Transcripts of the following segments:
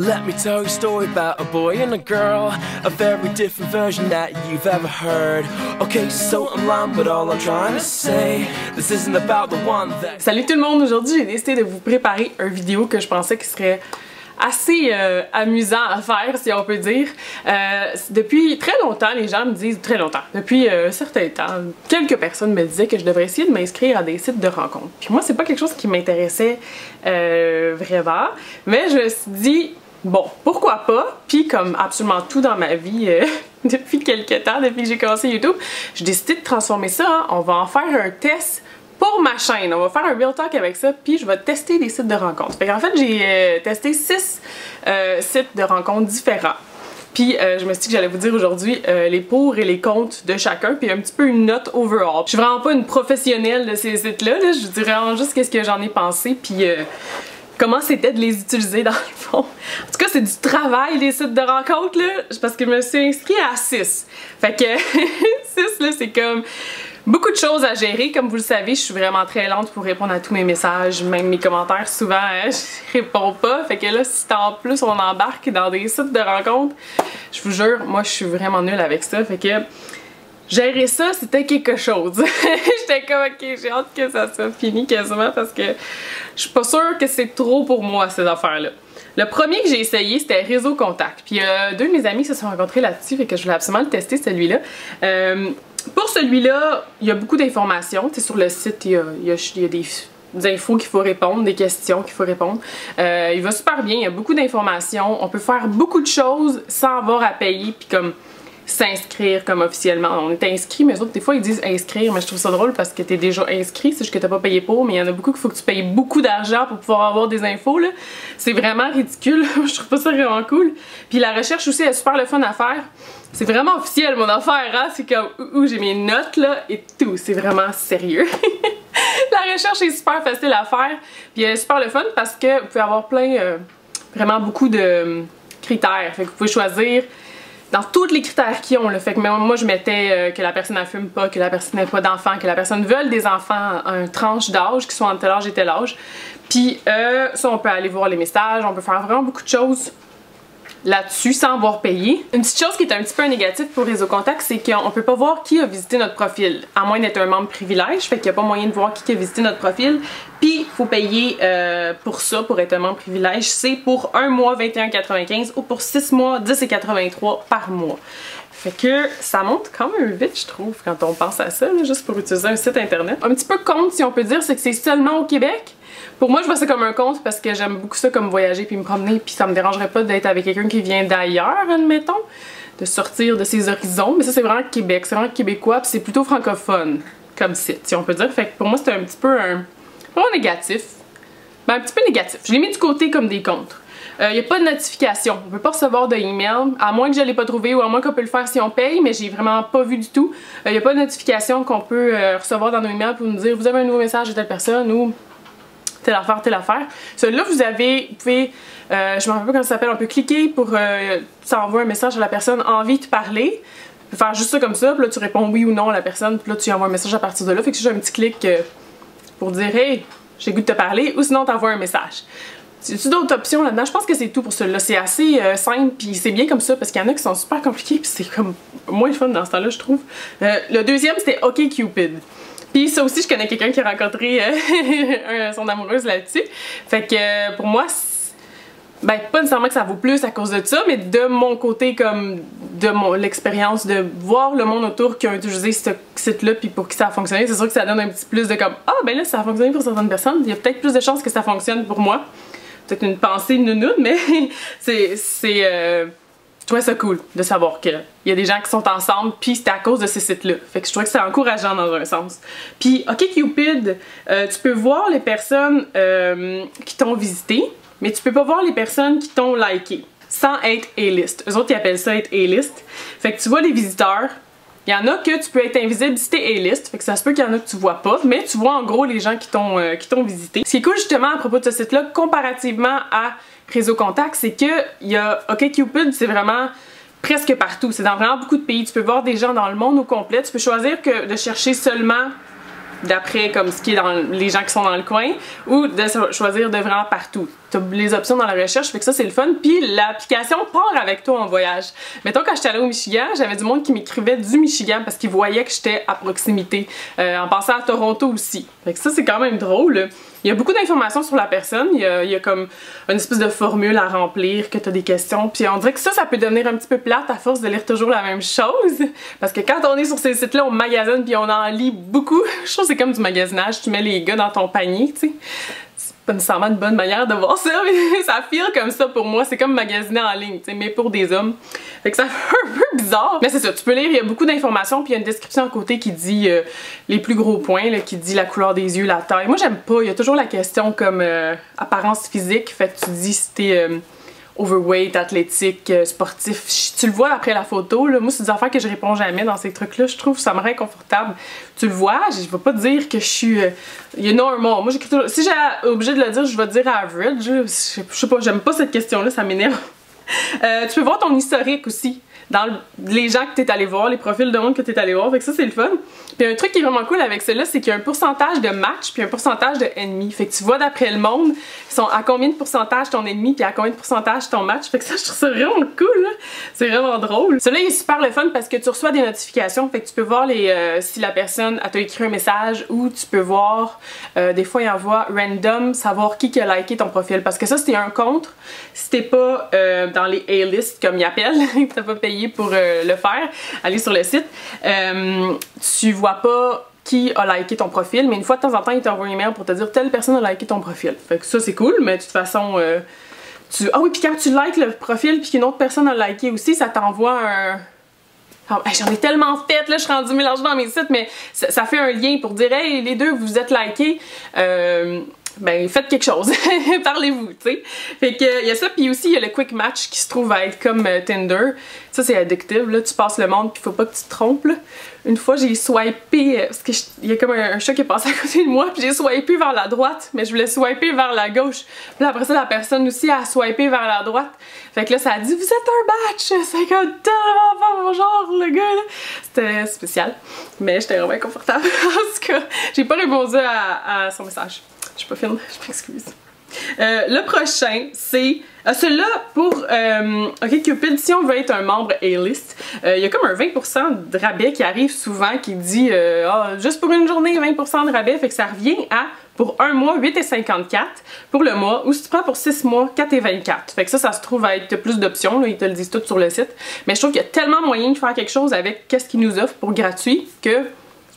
Let me tell you a story about a boy and a girl, a very different version that you've ever heard. Okay, so I'm lying, but all I'm trying to say, this isn't about the one that... Salut tout le monde, aujourd'hui j'ai décidé de vous préparer une vidéo que je pensais qui serait assez amusant à faire, si on peut dire. Depuis très longtemps, les gens me disent, depuis un certain temps, quelques personnes me disaient que je devrais essayer de m'inscrire à des sites de rencontres. Puis moi, c'est pas quelque chose qui m'intéressait vraiment, mais je me suis dit, bon, pourquoi pas? Puis comme absolument tout dans ma vie depuis quelques temps, depuis que j'ai commencé YouTube, j'ai décidé de transformer ça, hein. On va en faire un test pour ma chaîne. On va faire un real talk avec ça, puis je vais tester des sites de rencontres. Fait qu'en fait, j'ai testé 6 sites de rencontres différents. Puis je me suis dit que j'allais vous dire aujourd'hui les pour et les contre de chacun, puis un petit peu une note overall. Je suis vraiment pas une professionnelle de ces sites-là, je vous dirais vraiment juste qu'est-ce que j'en ai pensé, puis comment c'était de les utiliser dans le fond. En tout cas, c'est du travail les sites de rencontres, là, parce que je me suis inscrite à 6. Fait que 6, là, c'est comme... beaucoup de choses à gérer, comme vous le savez, je suis vraiment très lente pour répondre à tous mes messages, même mes commentaires, souvent, hein, je réponds pas. Fait que là, si en plus on embarque dans des sites de rencontres, je vous jure, moi je suis vraiment nulle avec ça. Fait que gérer ça, c'était quelque chose. J'étais comme, ok, j'ai hâte que ça soit fini quasiment parce que je suis pas sûre que c'est trop pour moi, ces affaires-là. Le premier que j'ai essayé, c'était Réseau Contact. Puis deux de mes amis se sont rencontrés là-dessus, fait que je voulais absolument le tester, celui-là. Pour celui-là, il y a beaucoup d'informations. Sur le site, il y a des infos qu'il faut répondre, des questions qu'il faut répondre. Il va super bien, il y a beaucoup d'informations. On peut faire beaucoup de choses sans avoir à payer, puis comme s'inscrire comme officiellement. On est inscrit, mais eux autres, des fois, ils disent inscrire, mais je trouve ça drôle parce que t'es déjà inscrit, c'est juste que t'as pas payé pour, mais il y en a beaucoup qu'il faut que tu payes beaucoup d'argent pour pouvoir avoir des infos, là. C'est vraiment ridicule, je trouve pas ça vraiment cool. Puis la recherche aussi est super le fun à faire. C'est vraiment officiel mon affaire, hein? C'est comme où j'ai mes notes là et tout, c'est vraiment sérieux. La recherche est super facile à faire, puis elle est super le fun parce que vous pouvez avoir vraiment beaucoup de critères. Fait que vous pouvez choisir dans tous les critères qu'ils ont. Là. Fait que moi je mettais que la personne ne fume pas, que la personne n'ait pas d'enfants, que la personne veuille des enfants à une tranche d'âge, qui soit entre tel âge et tel âge. Puis ça, on peut aller voir les messages, on peut faire vraiment beaucoup de choses là-dessus sans avoir payé. Une petite chose qui est un petit peu négative pour Réseau Contact, c'est qu'on peut pas voir qui a visité notre profil, à moins d'être un membre privilège, fait qu'il n'y a pas moyen de voir qui a visité notre profil. Puis il faut payer pour ça, pour être un membre privilège, c'est pour 1 mois 21,95 ou pour 6 mois 10,83 par mois. Fait que ça monte quand même vite, je trouve, quand on pense à ça, là, juste pour utiliser un site internet. Un petit peu contre, si on peut dire, c'est que c'est seulement au Québec. Pour moi, je vois ça comme un compte parce que j'aime beaucoup ça comme voyager puis me promener, puis ça me dérangerait pas d'être avec quelqu'un qui vient d'ailleurs, admettons, de sortir de ses horizons. Mais ça, c'est vraiment Québec, c'est vraiment québécois, puis c'est plutôt francophone comme site, si on peut dire. Fait que pour moi, c'est un petit peu vraiment négatif. Ben, un petit peu négatif. Je l'ai mis du côté comme des contres. Il n'y a pas de notification, on peut pas recevoir de email, à moins que je l'ai pas trouvé ou à moins qu'on peut le faire si on paye, mais j'ai vraiment pas vu du tout. Il n'y a pas de notification qu'on peut recevoir dans nos emails pour nous dire vous avez un nouveau message de telle personne ou telle affaire, telle affaire. Celui-là, vous pouvez, je me rappelle pas comment ça s'appelle, on peut cliquer pour ça envoie un message à la personne envie de parler. Tu peux faire juste ça comme ça, puis là tu réponds oui ou non à la personne, puis là tu envoies un message à partir de là. Fait que j'ai un petit clic pour dire hey, j'ai goût de te parler, ou sinon t'envoies un message. As-tu d'autres options là-dedans? Je pense que c'est tout pour celui-là. C'est assez simple, puis c'est bien comme ça, parce qu'il y en a qui sont super compliqués, puis c'est comme moins fun dans ce temps-là, je trouve. Le deuxième, c'était OkCupid. Puis ça aussi, je connais quelqu'un qui a rencontré son amoureuse là-dessus. Fait que pour moi, ben pas nécessairement que ça vaut plus à cause de ça, mais de mon côté, comme de l'expérience de voir le monde autour qui a utilisé ce site-là puis pour qui ça a fonctionné, c'est sûr que ça donne un petit plus de comme ah ben là ça a fonctionné pour certaines personnes, il y a peut-être plus de chances que ça fonctionne pour moi. Peut-être une pensée nounoune, mais je trouvais ça cool de savoir qu'il y a des gens qui sont ensemble, puis c'était à cause de ces sites-là. Fait que je trouvais que c'est encourageant dans un sens. Puis OkCupid, tu peux voir les personnes qui t'ont visité, mais tu peux pas voir les personnes qui t'ont liké, sans être A-list. Eux autres, ils appellent ça être A-list. Fait que tu vois les visiteurs. Il y en a que tu peux être invisible si t'es A-list, fait que ça se peut qu'il y en a que tu vois pas, mais tu vois en gros les gens qui t'ont visité. Ce qui est cool justement à propos de ce site-là, comparativement à Réseau Contact, c'est que il y a OkCupid, c'est vraiment presque partout. C'est dans vraiment beaucoup de pays. Tu peux voir des gens dans le monde au complet. Tu peux choisir de chercher seulement d'après comme ce qui est dans les gens qui sont dans le coin, ou de choisir de vraiment partout. Tu as les options dans la recherche, fait que ça c'est le fun. Puis l'application part avec toi en voyage. Mettons quand j'étais allée au Michigan, j'avais du monde qui m'écrivait du Michigan parce qu'ils voyaient que j'étais à proximité. En passant à Toronto aussi. Fait que ça c'est quand même drôle. Il y a beaucoup d'informations sur la personne. Il y a comme une espèce de formule à remplir, que tu as des questions. Puis on dirait que ça peut devenir un petit peu plate à force de lire toujours la même chose. Parce que quand on est sur ces sites-là, on magasine puis on en lit beaucoup. Je trouve que c'est comme du magasinage. Tu mets les gars dans ton panier, tu sais. Pas nécessairement une bonne manière de voir ça, mais ça feel comme ça pour moi. C'est comme magasiner en ligne, mais pour des hommes. Fait que ça fait un peu bizarre. Mais c'est ça, tu peux lire, il y a beaucoup d'informations, puis il y a une description à côté qui dit les plus gros points, là, qui dit la couleur des yeux, la taille. Moi, j'aime pas. Il y a toujours la question comme apparence physique. Fait que tu dis si t'es overweight, athlétique, sportif. Tu le vois après la photo, là. Moi, c'est des affaires que je réponds jamais dans ces trucs-là. Je trouve que ça me rend inconfortable. Tu le vois, je vais pas te dire que je suis... il est normal. Moi, j'écris toujours... Si j'ai obligé de le dire, je vais te dire average. Je sais pas, j'aime pas cette question-là, ça m'énerve. Tu peux voir ton historique aussi. Dans les gens que t'es allé voir, les profils de monde que t'es allé voir, fait que ça c'est le fun. Puis un truc qui est vraiment cool avec cela, c'est qu'il y a un pourcentage de match puis un pourcentage de ennemis. Fait que tu vois d'après le monde, ils sont à combien de pourcentage ton ennemi puis à combien de pourcentage ton match. Fait que ça je trouve ça vraiment cool, c'est vraiment drôle. Celui-là il est super le fun parce que tu reçois des notifications, fait que tu peux voir si la personne t'a écrit un message ou tu peux voir, des fois il envoie random, savoir qui a liké ton profil. Parce que ça c'était un contre, si t'es pas dans les A-list comme ils appellent, t'as pas payé pour le faire, aller sur le site, tu vois pas qui a liké ton profil, mais une fois de temps en temps il t'envoie un email pour te dire telle personne a liké ton profil. Fait que ça c'est cool, mais de toute façon ah oui, puis quand tu likes le profil puis qu'une autre personne a liké aussi, ça t'envoie un... Oh, hey, j'en ai tellement fait, là je suis rendue mélangée dans mes sites, mais ça fait un lien pour dire hey les deux vous êtes likés, ben faites quelque chose, parlez-vous, tu sais. Fait que il y a ça, puis aussi il y a le quick match qui se trouve à être comme Tinder. Ça c'est addictif, là tu passes le monde puis faut pas que tu te trompes là. Une fois j'ai swipé, parce que il y a comme un chat qui est passé à côté de moi, puis j'ai swipé vers la droite, mais je voulais swiper vers la gauche. Puis après ça la personne aussi a swipé vers la droite. Fait que là ça a dit vous êtes un match, c'est comme tellement pas mon genre le gars là. C'était spécial, mais j'étais vraiment confortable. En tout cas, j'ai pas répondu à son message. Je suis pas fine, je m'excuse. Le prochain, c'est celui-là pour OkCupid, si on veut être un membre A-list, il y a comme un 20% de rabais qui arrive souvent qui dit juste pour une journée 20% de rabais, fait que ça revient à pour un mois 8,54 pour le mois, ou si tu prends pour 6 mois 4,24. Fait que ça se trouve à être plus d'options, ils te le disent tout sur le site, mais je trouve qu'il y a tellement moyen de faire quelque chose avec qu'est-ce qu'ils nous offrent pour gratuit que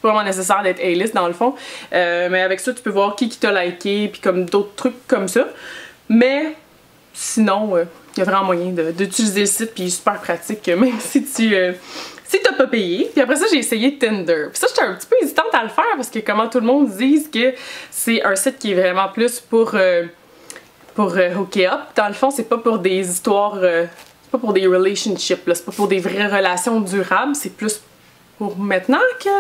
pas vraiment nécessaire d'être A-list dans le fond, mais avec ça tu peux voir qui t'a liké puis comme d'autres trucs comme ça, mais sinon il y a vraiment moyen d'utiliser le site puis il est super pratique même si tu si t'as pas payé. Puis après ça j'ai essayé Tinder, puis ça j'étais un petit peu hésitante à le faire parce que comment tout le monde dit que c'est un site qui est vraiment plus pour hooker up. Dans le fond c'est pas pour des histoires, c'est pas pour des relationships, c'est pas pour des vraies relations durables, c'est plus pour maintenant que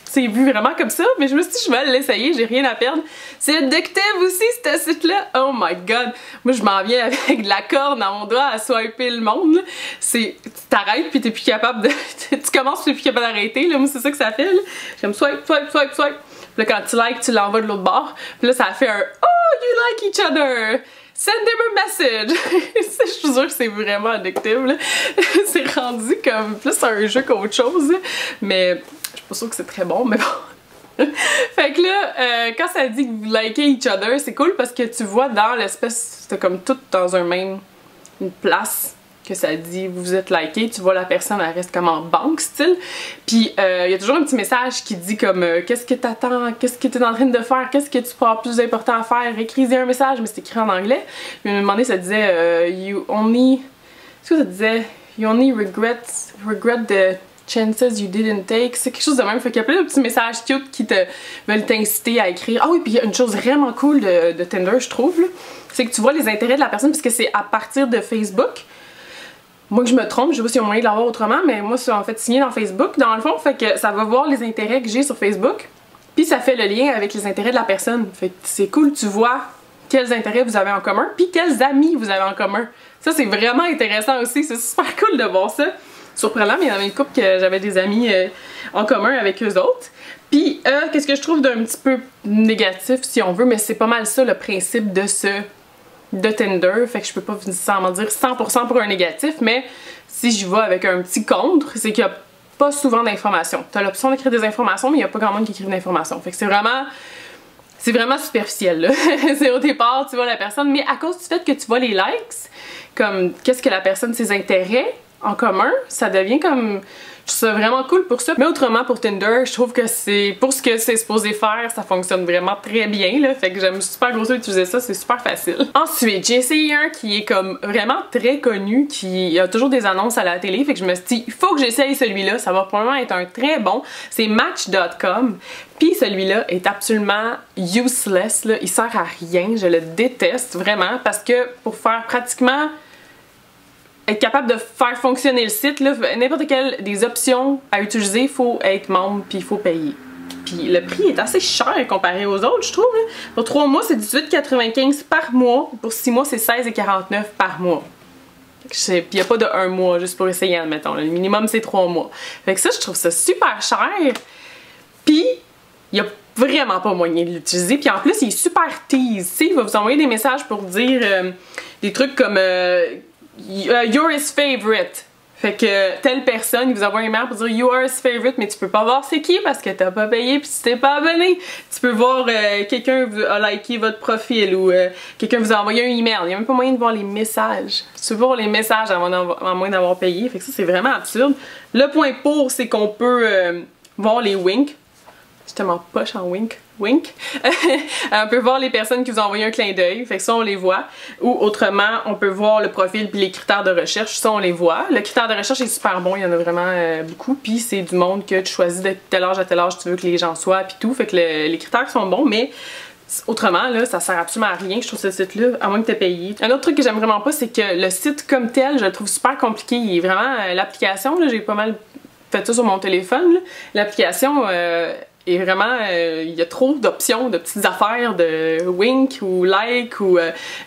c'est vu vraiment comme ça, mais je me suis dit je vais l'essayer, j'ai rien à perdre. C'est addictif aussi ce site-là, oh my god! Moi je m'en viens avec de la corde dans mon doigt à swiper le monde, tu t'arrêtes puis t'es plus capable de... tu commences puis t'es plus capable d'arrêter, moi c'est ça que ça fait, là. J'aime swipe. Puis là quand tu likes, tu l'envoies de l'autre bord, puis là ça fait un « Oh, you like each other! » Send him a message! Je suis sûre que c'est vraiment addictif, c'est rendu comme plus un jeu qu'autre chose, mais je suis pas sûre que c'est très bon, mais bon. Fait que là, quand ça dit que vous likez each other, c'est cool parce que tu vois dans l'espèce, c'est comme tout dans une place que ça dit vous êtes liké, tu vois la personne elle reste comme en banque style, puis il y a toujours un petit message qui dit comme qu'est-ce que t'attends, qu'est-ce que t'es en train de faire, qu'est-ce que tu penses plus important à faire, écris-y un message, mais c'est écrit en anglais. Puis à un moment donné ça disait you only regret the chances you didn't take, c'est quelque chose de même, fait qu'il y a plein de petits messages cute qui te veulent t'inciter à écrire. Ah oui, puis il y a une chose vraiment cool de Tinder je trouve, c'est que tu vois les intérêts de la personne parce que c'est à partir de Facebook. Moi que je me trompe, je sais pas s'il y a moyen de l'avoir autrement, mais moi c'est en fait signé dans Facebook dans le fond, fait que ça va voir les intérêts que j'ai sur Facebook, puis ça fait le lien avec les intérêts de la personne, fait que c'est cool, tu vois quels intérêts vous avez en commun, puis quels amis vous avez en commun. Ça c'est vraiment intéressant aussi, c'est super cool de voir ça. Surprenant, mais il y en avait une couple que j'avais des amis en commun avec eux autres. Puis, qu'est-ce que je trouve d'un petit peu négatif, si on veut, mais c'est pas mal ça le principe de Tinder, fait que je peux pas nécessairement dire 100% pour un négatif, mais si je vais avec un petit contre, c'est qu'il y a pas souvent d'informations. T'as l'option d'écrire des informations, mais il y a pas grand monde qui écrit d'informations. Fait que c'est vraiment superficiel, là. C'est au départ, tu vois la personne, mais à cause du fait que tu vois les likes, comme qu'est-ce que la personne, ses intérêts en commun, ça devient comme... Je trouve ça vraiment cool pour ça. Mais autrement, pour Tinder, je trouve que c'est pour ce que c'est supposé faire, ça fonctionne vraiment très bien, là. Fait que j'aime super gros utiliser ça, c'est super facile. Ensuite, j'ai essayé un qui est comme vraiment très connu, qui a toujours des annonces à la télé. Fait que je me suis dit, il faut que j'essaye celui-là, ça va probablement être un très bon. C'est Match.com. Puis celui-là est absolument useless, là. Il sert à rien, je le déteste vraiment, parce que pour faire pratiquement... être capable de faire fonctionner le site, n'importe quelle des options à utiliser, il faut être membre puis il faut payer. Puis le prix est assez cher comparé aux autres, je trouve. Là. Pour 3 mois, c'est 18,95 par mois. Pour 6 mois, c'est 16,49 par mois. Puis il n'y a pas de 1 mois juste pour essayer, admettons. Le minimum, c'est 3 mois. Fait que ça, je trouve ça super cher. Puis, il y a vraiment pas moyen de l'utiliser. Puis en plus, il est super tease. Tu sais, il va vous envoyer des messages pour dire des trucs comme... You're his favorite. Fait que telle personne, il vous envoie un email pour dire You are his favorite, mais tu peux pas voir c'est qui parce que t'as pas payé puis tu t'es pas abonné. Tu peux voir quelqu'un a liké votre profil ou quelqu'un vous a envoyé un email. Il y a même pas moyen de voir les messages. Tu peux voir les messages à moins d'avoir payé. Fait que ça, c'est vraiment absurde. Le point pour, c'est qu'on peut voir les winks. C'est tellement poche en wink. Wink. On peut voir les personnes qui vous ont envoyé un clin d'œil, fait que ça on les voit. Ou autrement, on peut voir le profil puis les critères de recherche, ça on les voit. Le critère de recherche est super bon, il y en a vraiment beaucoup. Puis c'est du monde que tu choisis de tel âge à tel âge tu veux que les gens soient puis tout. Fait que les critères sont bons, mais autrement là, ça sert absolument à rien, je trouve ce site-là, à moins que tu aies payé. Un autre truc que j'aime vraiment pas, c'est que le site comme tel, je le trouve super compliqué. Il est vraiment l'application, j'ai pas mal fait ça sur mon téléphone. L'application et vraiment, il y a trop d'options, de petites affaires, de wink ou like ou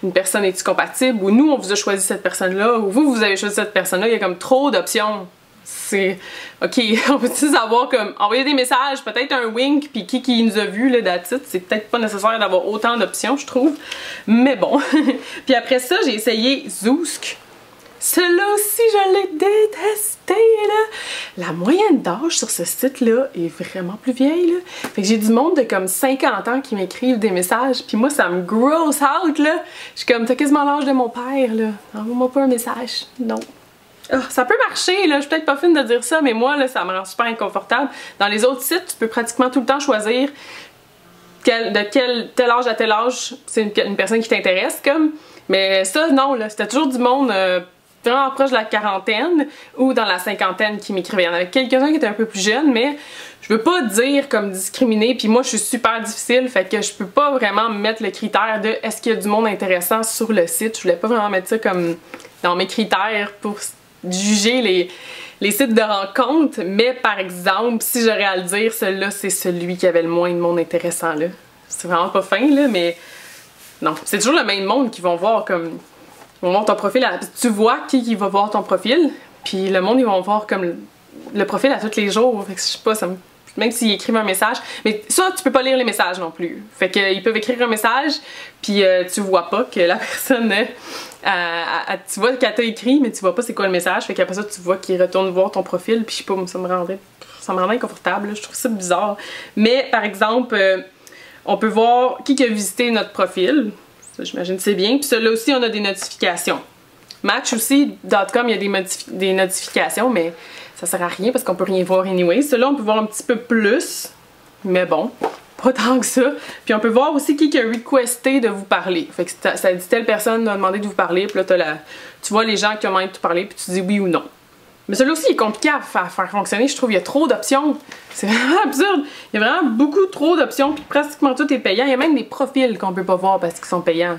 une personne est-tu compatible ou nous on vous a choisi cette personne-là ou vous avez choisi cette personne-là, il y a comme trop d'options. C'est... Ok, on peut-tu savoir comme envoyer des messages, peut-être un wink, puis qui nous a vu, là, that's it. C'est peut-être pas nécessaire d'avoir autant d'options, je trouve. Mais bon. Puis après ça, j'ai essayé Zoosk. Celui-là aussi, je l'ai détesté, là! La moyenne d'âge sur ce site-là est vraiment plus vieille, là. Fait que j'ai du monde de comme 50 ans qui m'écrivent des messages, puis moi, ça me gross out, là! Je suis comme, t'as quasiment l'âge de mon père, là. Envoie-moi pas un message. Non. Oh, ça peut marcher, là. Je suis peut-être pas fine de dire ça, mais moi, là, ça me rend super inconfortable. Dans les autres sites, tu peux pratiquement tout le temps choisir tel âge à tel âge, c'est une personne qui t'intéresse, comme. Mais ça, non, là. C'était toujours du monde... vraiment proche de la quarantaine ou dans la cinquantaine qui m'écrivaient. Il y en avait quelques-uns qui étaient un peu plus jeunes, mais je veux pas dire comme discriminer, puis moi je suis super difficile, fait que je peux pas vraiment mettre le critère de est-ce qu'il y a du monde intéressant sur le site. Je voulais pas vraiment mettre ça comme dans mes critères pour juger les sites de rencontres, mais par exemple, si j'aurais à le dire, celui-là c'est celui qui avait le moins de monde intéressant, là. C'est vraiment pas fin, là, mais non. C'est toujours le même monde qui vont voir comme... Ils vont voir ton profil, tu vois qui va voir ton profil, puis le monde ils vont voir comme le profil à tous les jours, fait que je sais pas, même s'ils écrivent un message, mais ça tu peux pas lire les messages non plus, fait qu'ils peuvent écrire un message, puis tu vois pas que la personne, tu vois qu'elle t'a écrit, mais tu vois pas c'est quoi le message, fait qu'après ça tu vois qu'il retourne voir ton profil, puis je sais pas, ça me rendait inconfortable, là, je trouve ça bizarre, mais par exemple, on peut voir qui a visité notre profil. J'imagine que c'est bien. Puis celui-là aussi, on a des notifications. Match aussi, .com, il y a des notifications, mais ça sert à rien parce qu'on peut rien voir anyway. Celui-là, on peut voir un petit peu plus, mais bon, pas tant que ça. Puis on peut voir aussi qui a requesté de vous parler. Fait que ça dit telle personne a demandé de vous parler, puis là, tu vois les gens qui ont demandé de te parler, puis tu dis oui ou non. Mais celui-là aussi il est compliqué à faire fonctionner, je trouve, il y a trop d'options. C'est vraiment absurde. Il y a vraiment beaucoup trop d'options, puis pratiquement tout est payant. Il y a même des profils qu'on peut pas voir parce qu'ils sont payants.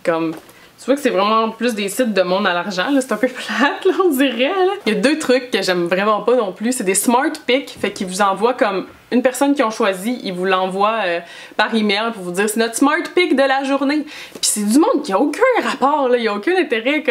Comme... Tu vois que c'est vraiment plus des sites de monde à l'argent, là, c'est un peu plate, là, on dirait, là. Il y a deux trucs que j'aime vraiment pas non plus, c'est des smart pics, fait qu'ils vous envoient comme une personne qu'ils ont choisi, ils vous l'envoient par email pour vous dire c'est notre smart pic de la journée. Puis c'est du monde qui a aucun rapport, là, il y a aucun intérêt,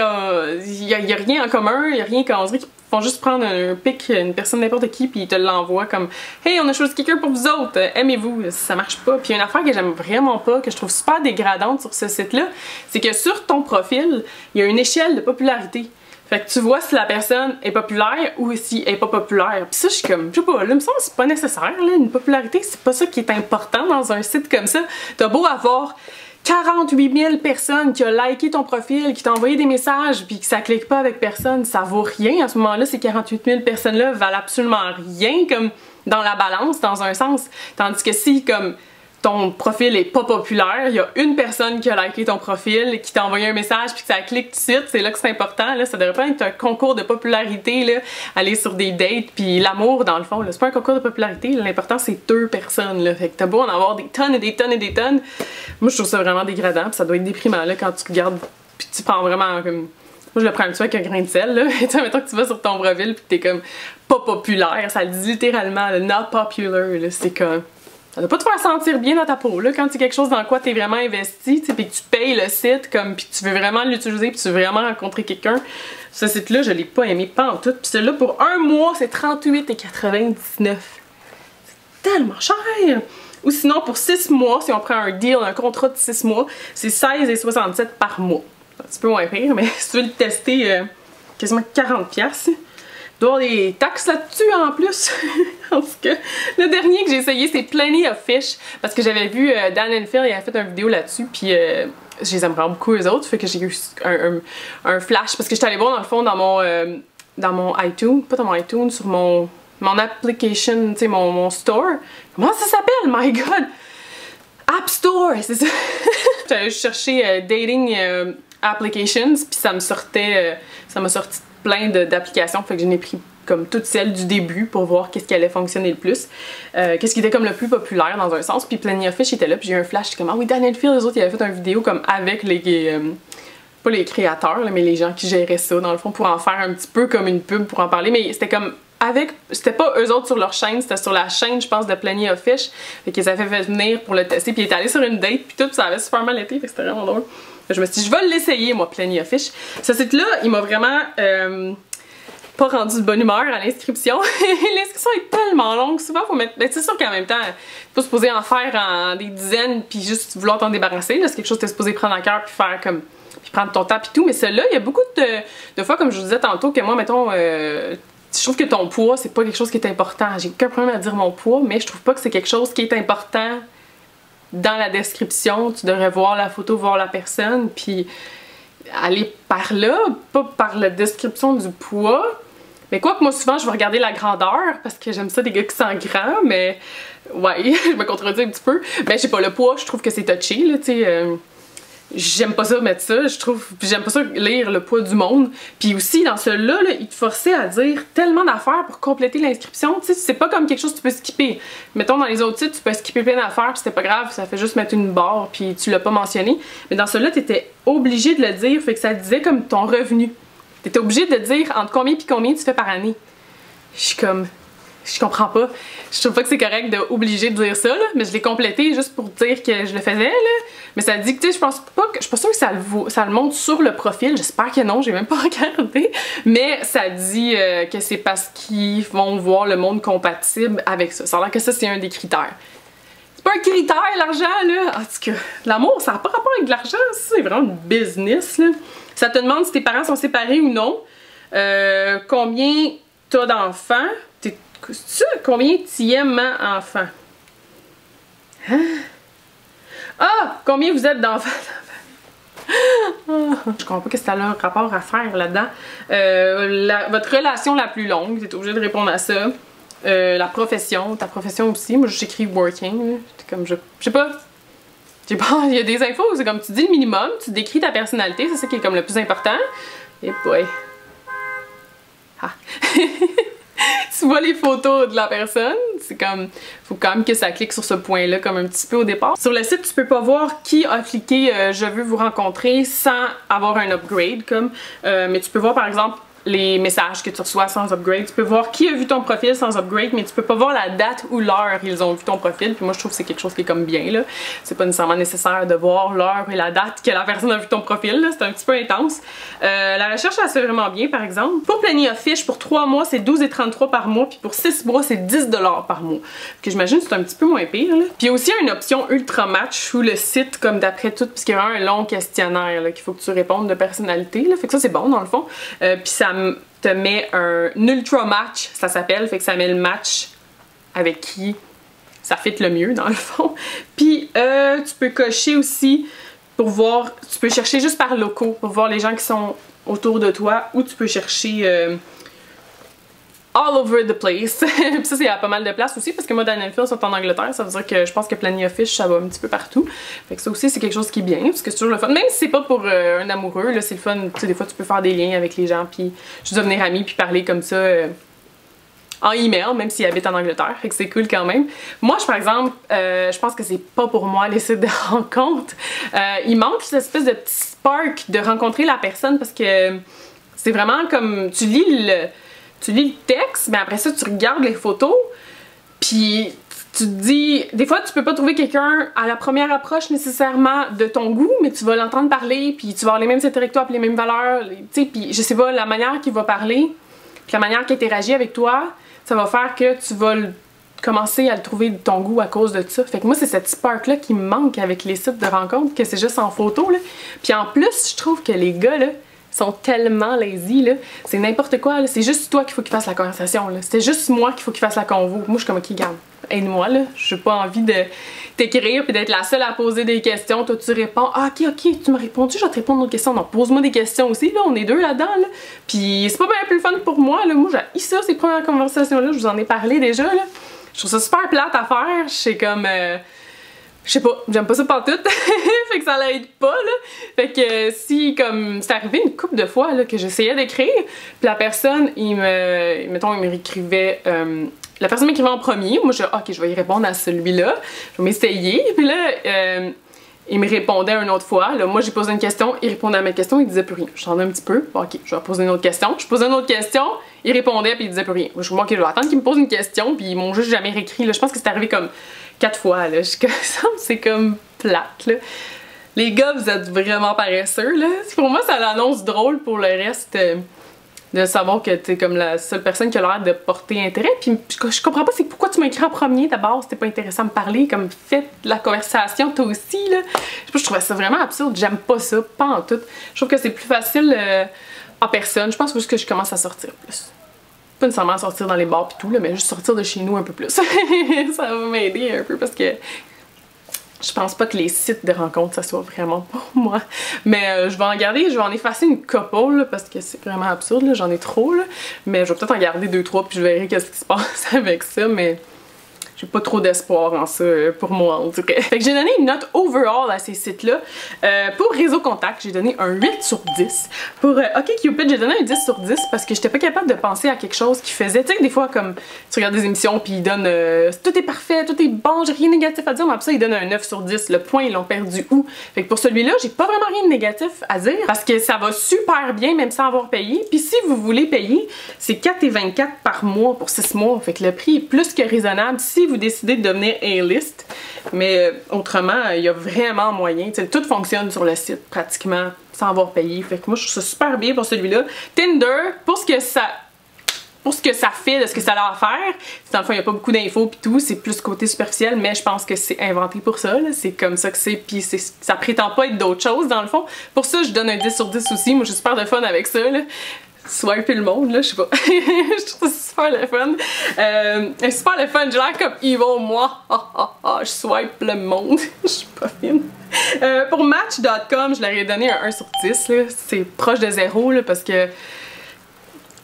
il y a rien en commun, il y a rien qu'on dirait qu'ils font juste prendre un pic, une personne n'importe qui, puis ils te l'envoient comme « Hey, on a choisi quelqu'un pour vous autres, aimez-vous », ça marche pas. Puis une affaire que j'aime vraiment pas, que je trouve super dégradante sur ce site-là, c'est que sur ton profil, il y a une échelle de popularité. Fait que tu vois si la personne est populaire ou si elle est pas populaire. Pis ça, je suis comme, je sais pas, là, il me semble que c'est pas nécessaire, là, une popularité, c'est pas ça qui est important dans un site comme ça. T'as beau avoir 48 000 personnes qui ont liké ton profil, qui t'ont envoyé des messages, puis que ça clique pas avec personne, ça vaut rien. À ce moment-là, ces 48 000 personnes-là valent absolument rien, comme dans la balance, dans un sens. Tandis que si, comme, ton profil est pas populaire, il y a une personne qui a liké ton profil, qui t'a envoyé un message puis que ça clique tout de suite, c'est là que c'est important, là, ça devrait pas être un concours de popularité, là, aller sur des dates, puis l'amour dans le fond, c'est pas un concours de popularité, l'important c'est 2 personnes, là, fait que t'as beau en avoir des tonnes et des tonnes et des tonnes, moi je trouve ça vraiment dégradant, puis ça doit être déprimant là, quand tu regardes, puis tu prends vraiment comme... Moi, je le prends un petit peu avec un grain de sel, là. Tu sais, mettons que tu vas sur ton profil pis que t'es comme pas populaire, ça le dit littéralement, là, not popular, là, c'est comme... Ça doit pas te faire sentir bien dans ta peau, là, quand c'est quelque chose dans quoi t'es vraiment investi, tu sais, pis que tu payes le site, comme, pis que tu veux vraiment l'utiliser, pis tu veux vraiment rencontrer quelqu'un. Ce site-là, je l'ai pas aimé, pas en tout. Pis celui-là, pour un mois, c'est 38,99. C'est tellement cher! Ou sinon, pour 6 mois, si on prend un deal, un contrat de 6 mois, c'est 16,67 par mois. C'est un petit peu moins pire, mais si tu veux le tester, quasiment 40$. Il doit y avoir des taxes là-dessus en plus. En tout cas, le dernier que j'ai essayé, c'est Plenty of Fish. Parce que j'avais vu Dan and Phil, il a fait une vidéo là-dessus. Puis je les aime vraiment beaucoup eux autres. Fait que j'ai eu un flash. Parce que j'étais allée voir dans le fond dans mon iTunes. Pas dans mon iTunes, sur mon application, tu sais, mon store. Comment ça s'appelle? My God! App Store, c'est ça. J'allais chercher dating applications. Puis ça me sortait. Ça m'a sorti plein d'applications, fait que je n'ai pris comme toutes celles du début pour voir qu'est-ce qui allait fonctionner le plus, qu'est-ce qui était comme le plus populaire dans un sens, puis Plenty of Fish était là, puis j'ai eu un flash, j'étais comme ah oui, Dan and Phil, les autres ils avaient fait une vidéo comme avec les pas les créateurs, là, mais les gens qui géraient ça dans le fond pour en faire un petit peu comme une pub pour en parler, mais c'était comme avec, c'était pas eux autres sur leur chaîne, c'était sur la chaîne je pense de Plenty of Fish, fait qu'ils avaient fait venir pour le tester, puis ils étaient allés sur une date, puis tout, ça avait super mal été, fait que c'était vraiment drôle. Je me suis dit, je vais l'essayer, moi, Plenty of Fish. Ce site-là, il m'a vraiment pas rendu de bonne humeur à l'inscription. L'inscription est tellement longue. Souvent, faut mettre. C'est sûr qu'en même temps, t'es pas supposé en faire en des dizaines puis juste vouloir t'en débarrasser. C'est quelque chose que t'es supposé prendre à cœur puis faire comme. Puis prendre ton temps puis tout. Mais celui-là, il y a beaucoup de fois, comme je vous disais tantôt, que moi, mettons. Je trouve que ton poids, c'est pas quelque chose qui est important. J'ai aucun problème à dire mon poids, mais je trouve pas que c'est quelque chose qui est important. Dans la description, tu devrais voir la photo, voir la personne, puis aller par là, pas par la description du poids. Mais quoi que moi, souvent, je vais regarder la grandeur, parce que j'aime ça des gars qui sont grands, mais ouais, je me contredis un petit peu. Mais je sais pas, le poids, je trouve que c'est touché, là, tu sais. J'aime pas ça mettre ça, je trouve, j'aime pas ça lire le poids du monde. Puis aussi, dans celui-là, il te forçait à dire tellement d'affaires pour compléter l'inscription. Tu sais, c'est pas comme quelque chose que tu peux skipper. Mettons, dans les autres sites, tu peux skipper plein d'affaires, puis c'était pas grave, ça fait juste mettre une barre, puis tu l'as pas mentionné. Mais dans celui-là, t'étais obligé de le dire, fait que ça disait comme ton revenu. T'étais obligé de dire entre combien puis combien tu fais par année. Je suis comme... Je comprends pas. Je trouve pas que c'est correct d'obliger de dire ça, là, mais je l'ai complété juste pour dire que je le faisais, là. Mais ça dit que, tu sais, je suis pas sûre que ça le montre sur le profil. J'espère que non, j'ai même pas regardé. Mais ça dit que c'est parce qu'ils vont voir le monde compatible avec ça. Ça a l'air que ça, c'est un des critères. C'est pas un critère, l'argent, là. En tout cas, l'amour, ça n'a pas rapport avec de l'argent. C'est vraiment une business, là. Ça te demande si tes parents sont séparés ou non. Combien t'as d'enfants. Combien tu aimes enfant? Hein? Ah! Combien vous êtes d'enfants? Je comprends pas que c'est un rapport à faire là-dedans. Votre relation la plus longue, vous êtes obligé de répondre à ça. La profession, ta profession aussi. Moi, j'écris working. Comme je sais pas. Il y a des infos, c'est comme tu dis le minimum, tu décris ta personnalité, c'est ça qui est comme le plus important. Et boy. Ah. Tu vois les photos de la personne, c'est comme, faut quand même que ça clique sur ce point-là comme un petit peu au départ. Sur le site, tu peux pas voir qui a cliqué je veux vous rencontrer sans avoir un upgrade comme, mais tu peux voir par exemple les messages que tu reçois sans upgrade. Tu peux voir qui a vu ton profil sans upgrade, mais tu peux pas voir la date ou l'heure ils ont vu ton profil. Puis moi, je trouve que c'est quelque chose qui est comme bien, là. C'est pas nécessairement nécessaire de voir l'heure et la date que la personne a vu ton profil, là. C'est un petit peu intense. La recherche, ça se fait vraiment bien, par exemple. Pour Plenty of Fish, pour 3 mois, c'est 12,33 par mois. Puis pour 6 mois, c'est 10 $ par mois. Que j'imagine c'est un petit peu moins pire, là. Puis il y a aussi une option Ultra Match où le site, comme d'après tout, puisqu'il y a un long questionnaire qu'il faut que tu répondes de personnalité, là. Fait que ça, c'est bon, dans le fond. Puis ça te met un Ultra Match, ça s'appelle. Fait que ça met le match avec qui ça fit le mieux, dans le fond. Puis tu peux cocher aussi pour voir, tu peux chercher juste par locaux pour voir les gens qui sont autour de toi, ou tu peux chercher all over the place. Puis ça, c'est à pas mal de places aussi, parce que moi, Dan & Phil sont en Angleterre, ça veut dire que je pense que Plenty of Fish, ça va un petit peu partout. Fait que ça aussi, c'est quelque chose qui est bien, parce que c'est toujours le fun. Même si c'est pas pour un amoureux, là, c'est le fun. Tu sais, des fois, tu peux faire des liens avec les gens, puis juste devenir amis, puis parler comme ça en email, même s'ils habitent en Angleterre. Fait que c'est cool quand même. Moi, par exemple, je pense que c'est pas pour moi les sites de rencontres. Il manque cette espèce de petit spark de rencontrer la personne, parce que c'est vraiment comme tu lis le texte, mais après ça, tu regardes les photos, puis tu te dis... Des fois, tu peux pas trouver quelqu'un à la première approche nécessairement de ton goût, mais tu vas l'entendre parler, puis tu vas avoir les mêmes intérêts avec toi, puis les mêmes valeurs, tu sais, puis je sais pas, la manière qu'il va parler, puis la manière qu'il interagit avec toi, ça va faire que tu vas commencer à le trouver de ton goût à cause de ça. Fait que moi, c'est cette spark-là qui me manque avec les sites de rencontres, que c'est juste en photo, là. Puis en plus, je trouve que les gars, là, sont tellement lazy, là. C'est n'importe quoi, là. C'est juste toi qu'il faut qu'il fasse la conversation, là. C'est juste moi qu'il faut qu'il fasse la convo. Moi, je suis comme, ok, garde, aide-moi, là. J'ai pas envie de t'écrire puis d'être la seule à poser des questions. Toi, tu réponds, ah, ok, tu m'as répondu, je vais te répondre d'autres questions. Non, pose-moi des questions aussi, là. On est deux là-dedans, là. Puis c'est pas bien plus fun pour moi, là. Moi, j'ai ça, ces premières conversations-là. Je vous en ai parlé déjà, là. Je trouve ça super plate à faire. Je sais comme... je sais pas, j'aime pas ça pantoute. Fait que ça l'aide pas, là. Fait que si, comme, c'est arrivé une couple de fois, là, que j'essayais d'écrire, puis la personne, mettons, il m'écrivait, la personne m'écrivait en premier, moi je ok, je vais y répondre à celui-là, je vais m'essayer, puis là, il me répondait une autre fois, là, moi j'ai posé une question, il répondait à ma question, il disait plus rien. Je t'en ai un petit peu, ok, je vais poser une autre question, je posais une autre question, il répondait puis il disait plus rien. Je me dis, ok, je vais attendre qu'il me pose une question, puis ils m'ont juste jamais réécrit, là. Je pense que c'est arrivé comme 4 fois, là. C'est comme plate, là. Les gars, vous êtes vraiment paresseux, là. Pour moi, ça l'annonce drôle pour le reste de savoir que t'es comme la seule personne qui a l'air de porter intérêt. Puis je comprends pas, c'est pourquoi tu m'as écrit en premier d'abord, c'était pas intéressant à me parler, comme faites la conversation toi aussi, là. Je sais pas, je trouvais ça vraiment absurde, j'aime pas ça, pas en tout. Je trouve que c'est plus facile en personne. Je pense juste que je commence à sortir plus. Pas nécessairement sortir dans les bars pis tout, là, mais juste sortir de chez nous un peu plus. Ça va m'aider un peu parce que je pense pas que les sites de rencontres ça soit vraiment pour moi. Mais je vais en garder, je vais en effacer une couple là, parce que c'est vraiment absurde, j'en ai trop là. Mais je vais peut-être en garder 2-3 puis je verrai qu'est-ce qui se passe avec ça, mais j'ai pas trop d'espoir en ça pour moi en tout cas. Fait que j'ai donné une note overall à ces sites-là. Pour Réseau Contact, j'ai donné un 8 sur 10. Pour OkCupid, j'ai donné un 10 sur 10 parce que j'étais pas capable de penser à quelque chose qui faisait. Tu sais, des fois, comme tu regardes des émissions puis ils donnent tout est parfait, tout est bon, j'ai rien de négatif à dire, mais après ça, ils donnent un 9 sur 10. Le point, ils l'ont perdu où? Fait que pour celui-là, j'ai pas vraiment rien de négatif à dire parce que ça va super bien, même sans avoir payé. Puis si vous voulez payer, c'est 4,24 par mois pour 6 mois. Fait que le prix est plus que raisonnable si vous décidez de devenir A-list. Mais autrement, il y a vraiment moyen. T'sais, tout fonctionne sur le site pratiquement sans avoir payé. Fait que moi, je trouve ça super bien pour celui-là. Tinder, pour ce que ça fait, de ce que ça a à faire, dans le fond, il n'y a pas beaucoup d'infos pis tout, c'est plus côté superficiel, mais je pense que c'est inventé pour ça, c'est comme ça que c'est, pis ça prétend pas être d'autre chose, dans le fond. Pour ça, je donne un 10 sur 10 aussi, moi j'ai super de fun avec ça, là. Swiper le monde, là, je sais pas. Je trouve ça super le fun. Super le fun, j'ai l'air comme evil, moi. Je swipe le monde. Je suis pas fine. Pour Match.com, je leur ai donné un 1 sur 10, là. C'est proche de 0, là, parce que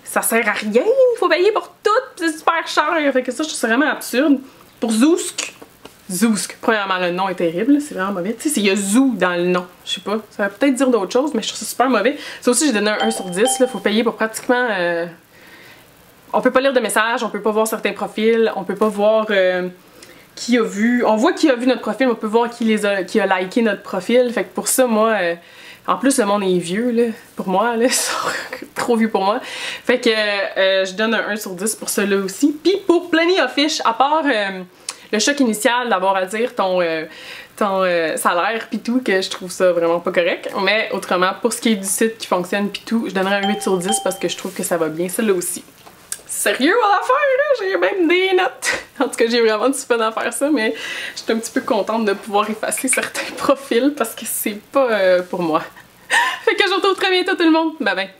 ça sert à rien, il faut payer pour tout, c'est super cher. Fait que ça, je trouve ça vraiment absurde. Pour Zoosk, premièrement, le nom est terrible, c'est vraiment mauvais. Tu sais, il y a Zoo dans le nom, je sais pas, ça va peut-être dire d'autres choses, mais je trouve ça super mauvais. Ça aussi, j'ai donné un 1 sur 10, là, faut payer pour pratiquement... On peut pas lire de messages, on peut pas voir certains profils, on peut pas voir qui a vu... On voit qui a vu notre profil, on peut voir qui a liké notre profil, fait que pour ça, moi... En plus, le monde est vieux, là, pour moi, là, trop vieux pour moi. Fait que je donne un 1 sur 10 pour cela aussi. Puis pour Plenty of Fish, à part le choc initial d'avoir à dire ton salaire pis tout, que je trouve ça vraiment pas correct. Mais autrement, pour ce qui est du site qui fonctionne pis tout, je donnerais un 8 sur 10 parce que je trouve que ça va bien, celle-là aussi. Sérieux à l'affaire, là, j'ai même des notes. En tout cas, j'ai vraiment du fun à faire ça, mais j'étais un petit peu contente de pouvoir effacer certains profils parce que c'est pas pour moi. Fait que je vous retrouve très bientôt tout le monde. Bye bye.